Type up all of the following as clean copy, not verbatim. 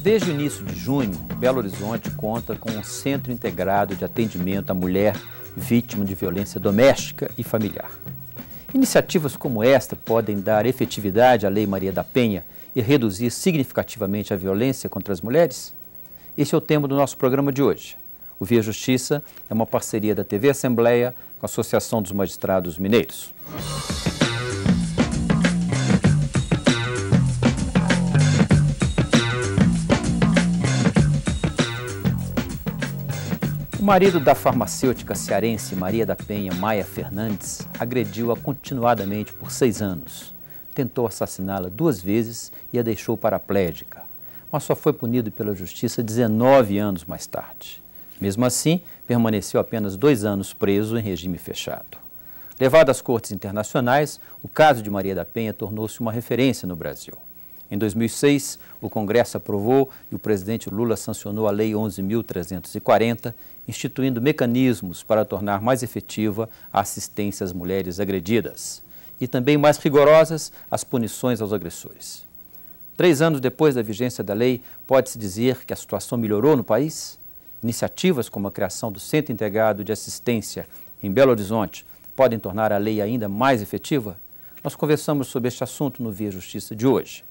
Desde o início de junho, Belo Horizonte conta com um centro integrado de atendimento à mulher vítima de violência doméstica e familiar. Iniciativas como esta podem dar efetividade à Lei Maria da Penha e reduzir significativamente a violência contra as mulheres? Esse é o tema do nosso programa de hoje. O Via Justiça é uma parceria da TV Assembleia com a Associação dos Magistrados Mineiros. O marido da farmacêutica cearense Maria da Penha Maia Fernandes agrediu-a continuadamente por 6 anos. Tentou assassiná-la 2 vezes e a deixou paraplégica, mas só foi punido pela justiça 19 anos mais tarde. Mesmo assim, permaneceu apenas 2 anos preso em regime fechado. Levado às cortes internacionais, o caso de Maria da Penha tornou-se uma referência no Brasil. Em 2006, o Congresso aprovou e o presidente Lula sancionou a Lei 11.340, instituindo mecanismos para tornar mais efetiva a assistência às mulheres agredidas e também mais rigorosas as punições aos agressores. 3 anos depois da vigência da lei, pode-se dizer que a situação melhorou no país? Iniciativas como a criação do Centro Integrado de Assistência em Belo Horizonte podem tornar a lei ainda mais efetiva? Nós conversamos sobre este assunto no Via Justiça de hoje.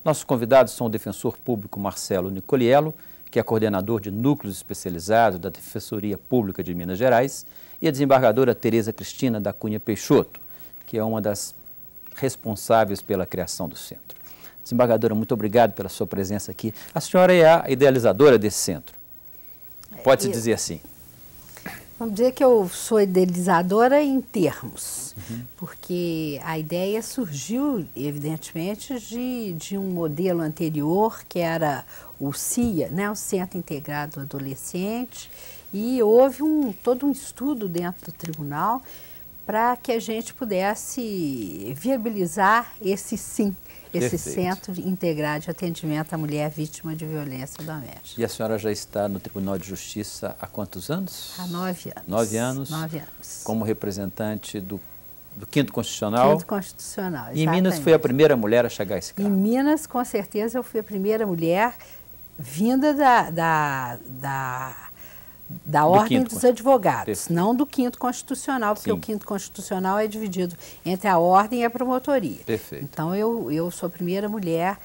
Nossos convidados são o defensor público Marcelo Nicoliello, que é coordenador de núcleos especializados da Defensoria Pública de Minas Gerais, e a desembargadora Tereza Cristina da Cunha Peixoto, que é uma das responsáveis pela criação do centro. Desembargadora, muito obrigado pela sua presença aqui. A senhora é a idealizadora desse centro. Pode-se dizer assim? Vamos dizer que eu sou idealizadora em termos, porque a ideia surgiu, evidentemente, de um modelo anterior, que era o CIA, né, o Centro Integrado Adolescente, e houve todo um estudo dentro do tribunal para que a gente pudesse viabilizar esse sim, esse Centro Integrado de Atendimento à Mulher Vítima de Violência Doméstica. E a senhora já está no Tribunal de Justiça há quantos anos? Há 9 anos. 9 anos? 9 anos. Como representante do 5º Constitucional? 5º Constitucional, exatamente. E em Minas foi a primeira mulher a chegar a esse cargo? Em Minas, com certeza, eu fui a primeira mulher vinda da Ordem dos Advogados, Perfeito. não do 5º Constitucional, porque Sim. o 5º Constitucional é dividido entre a Ordem e a Promotoria. Perfeito. Então, eu sou a primeira mulher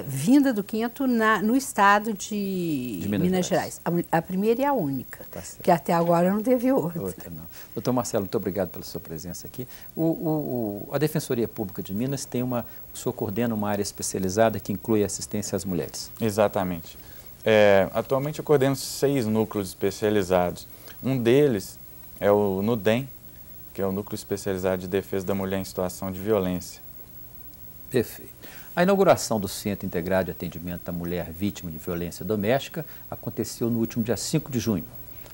vinda do 5º no estado de Minas Gerais. A primeira e a única, Tá certo. que até agora não teve outra. Não. Doutor Marcelo, muito obrigado pela sua presença aqui. A Defensoria Pública de Minas o senhor coordena uma área especializada que inclui assistência às mulheres. Exatamente. Atualmente eu coordeno 6 núcleos especializados. Um deles é o NUDEM, que é o Núcleo Especializado de Defesa da Mulher em Situação de Violência. Perfeito. A inauguração do Centro Integrado de Atendimento à Mulher Vítima de Violência Doméstica aconteceu no último dia 5 de junho.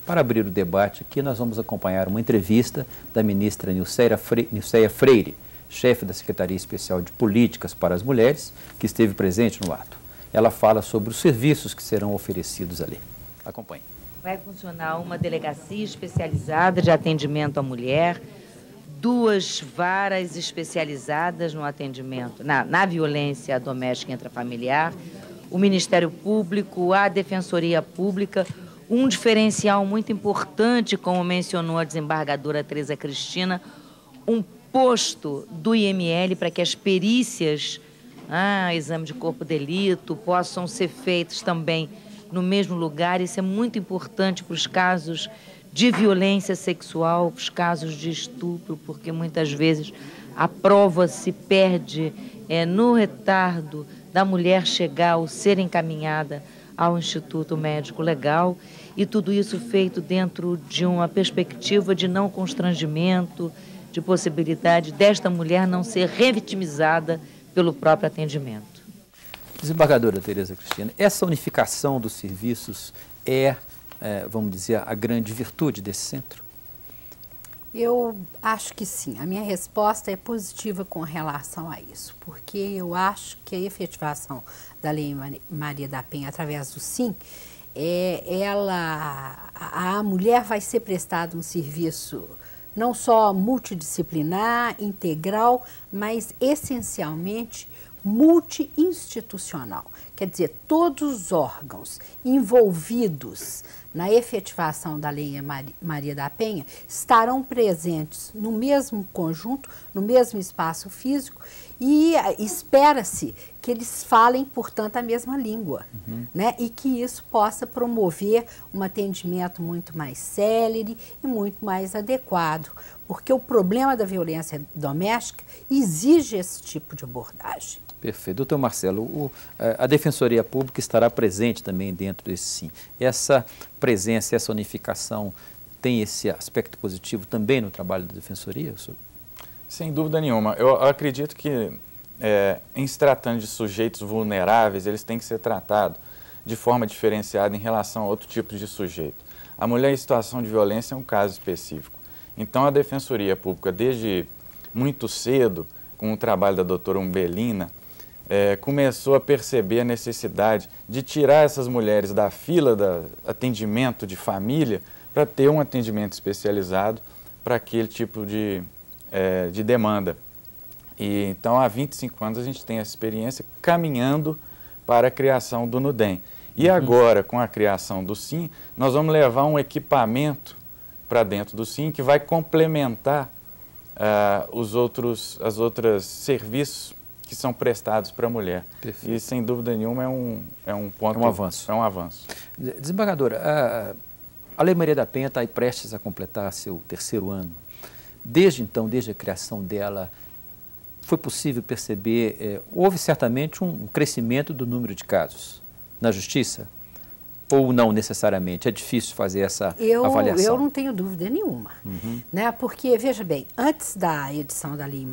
Para abrir o debate aqui, nós vamos acompanhar uma entrevista da ministra Nilceia Freire, chefe da Secretaria Especial de Políticas para as Mulheres, que esteve presente no ato. Ela fala sobre os serviços que serão oferecidos ali. Acompanhe. Vai funcionar uma delegacia especializada de atendimento à mulher, 2 varas especializadas no atendimento, na violência doméstica intrafamiliar, o Ministério Público, a Defensoria Pública, um diferencial muito importante, como mencionou a desembargadora Tereza Cristina, um posto do IML para que as perícias, exame de corpo de delito, possam ser feitos também no mesmo lugar. Isso é muito importante para os casos de violência sexual, para os casos de estupro, porque muitas vezes a prova se perde no retardo da mulher chegar ou ser encaminhada ao Instituto Médico Legal, e tudo isso feito dentro de uma perspectiva de não constrangimento, de possibilidade desta mulher não ser revitimizada pelo próprio atendimento. Desembargadora Tereza Cristina, essa unificação dos serviços vamos dizer, a grande virtude desse centro? Eu acho que sim. A minha resposta é positiva com relação a isso, porque eu acho que a efetivação da Lei Maria da Penha através do SIM, a mulher vai ser prestada um serviço não só multidisciplinar, integral, mas essencialmente multi-institucional. Quer dizer, todos os órgãos envolvidos na efetivação da Lei Maria da Penha estarão presentes no mesmo conjunto, no mesmo espaço físico, e espera-se que eles falem, portanto, a mesma língua, né? E que isso possa promover um atendimento muito mais célere e muito mais adequado, porque o problema da violência doméstica exige esse tipo de abordagem. Perfeito. Doutor Marcelo, a Defensoria Pública estará presente também dentro desse sim. Essa presença, essa unificação tem esse aspecto positivo também no trabalho da Defensoria? Sem dúvida nenhuma. Eu acredito que, em se tratando de sujeitos vulneráveis, eles têm que ser tratados de forma diferenciada em relação a outro tipo de sujeito. A mulher em situação de violência é um caso específico. Então, a Defensoria Pública, desde muito cedo, com o trabalho da doutora Umbelina, começou a perceber a necessidade de tirar essas mulheres da fila de atendimento de família para ter um atendimento especializado para aquele tipo de demanda. E, então, há 25 anos a gente tem essa experiência caminhando para a criação do NUDEM. E agora, com a criação do SIM, nós vamos levar um equipamento para dentro do SIM que vai complementar os outros serviços que são prestados para a mulher. Perfeito. E, sem dúvida nenhuma, é um ponto... É um avanço. É um avanço. Desembargadora, a Lei Maria da Penha está aí prestes a completar seu 3º ano. Desde então, desde a criação dela, foi possível perceber, houve certamente um crescimento do número de casos na Justiça? Ou não necessariamente? É difícil fazer essa avaliação? Eu não tenho dúvida nenhuma, né? Porque, veja bem, antes da edição da Lei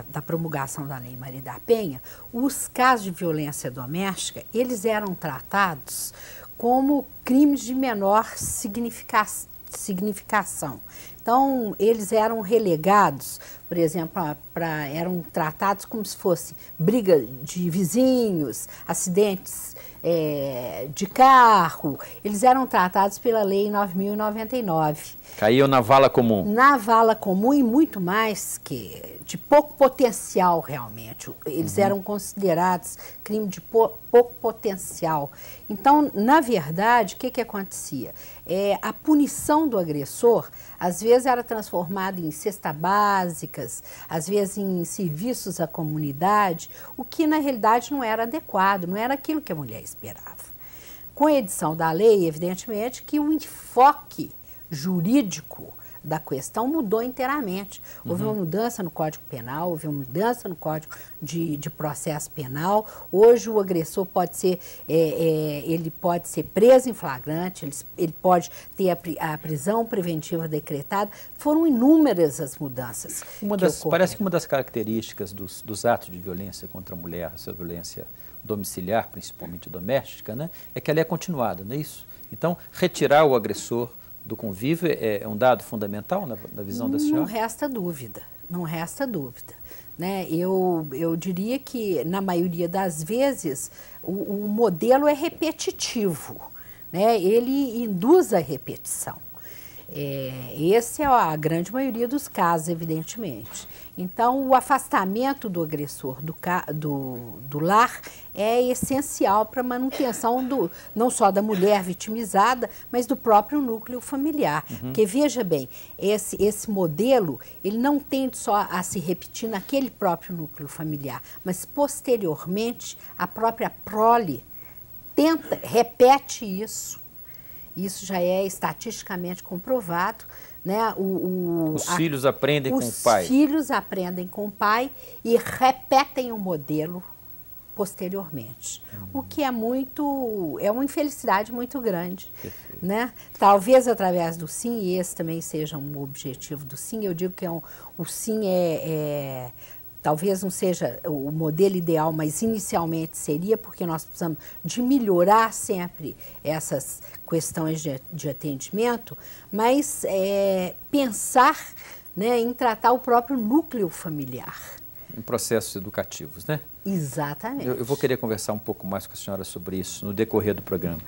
da promulgação da Lei Maria da Penha, os casos de violência doméstica, eles eram tratados como crimes de menor significação. Então, eles eram relegados, por exemplo, eram tratados como se fosse briga de vizinhos, acidentes de carro. Eles eram tratados pela Lei 9.099. Caíam na vala comum. Na vala comum e muito mais que de pouco potencial, realmente. Eles eram considerados crime de pouco potencial. Então, na verdade, o que acontecia? A punição do agressor, às vezes, era transformada em cestas básicas, às vezes em serviços à comunidade, o que, na realidade, não era adequado, não era aquilo que a mulher esperava. Com a edição da lei, evidentemente, que o enfoque jurídico da questão mudou inteiramente. Houve uma mudança no Código Penal, houve uma mudança no Código de Processo Penal. Hoje o agressor pode ser, ele pode ser preso em flagrante, ele pode ter a prisão preventiva decretada. Foram inúmeras as mudanças. Parece que uma das características dos atos de violência contra a mulher, essa violência domiciliar, principalmente doméstica, né, é que ela é continuada, não é isso? Então, retirar o agressor do convívio é um dado fundamental na visão da senhora? Não resta dúvida, não resta dúvida. Né? Eu diria que, na maioria das vezes, o modelo é repetitivo, né? Ele induz a repetição. Essa é a grande maioria dos casos, evidentemente. Então, o afastamento do agressor do lar é essencial para a manutenção não só da mulher vitimizada, mas do próprio núcleo familiar. Porque, veja bem, esse modelo, ele não tende só a se repetir naquele próprio núcleo familiar, mas, posteriormente, a própria prole repete isso. Isso já é estatisticamente comprovado, né? Os filhos aprendem com o pai. Os filhos aprendem com o pai e repetem o modelo posteriormente. O que é uma infelicidade muito grande. Né? Talvez através do SIM, e esse também seja um objetivo do SIM, eu digo que o SIM talvez não seja o modelo ideal, mas inicialmente seria, porque nós precisamos de melhorar sempre essas questões de atendimento, mas pensar, né, em tratar o próprio núcleo familiar. Em processos educativos, né? Exatamente. Eu vou querer conversar um pouco mais com a senhora sobre isso no decorrer do programa.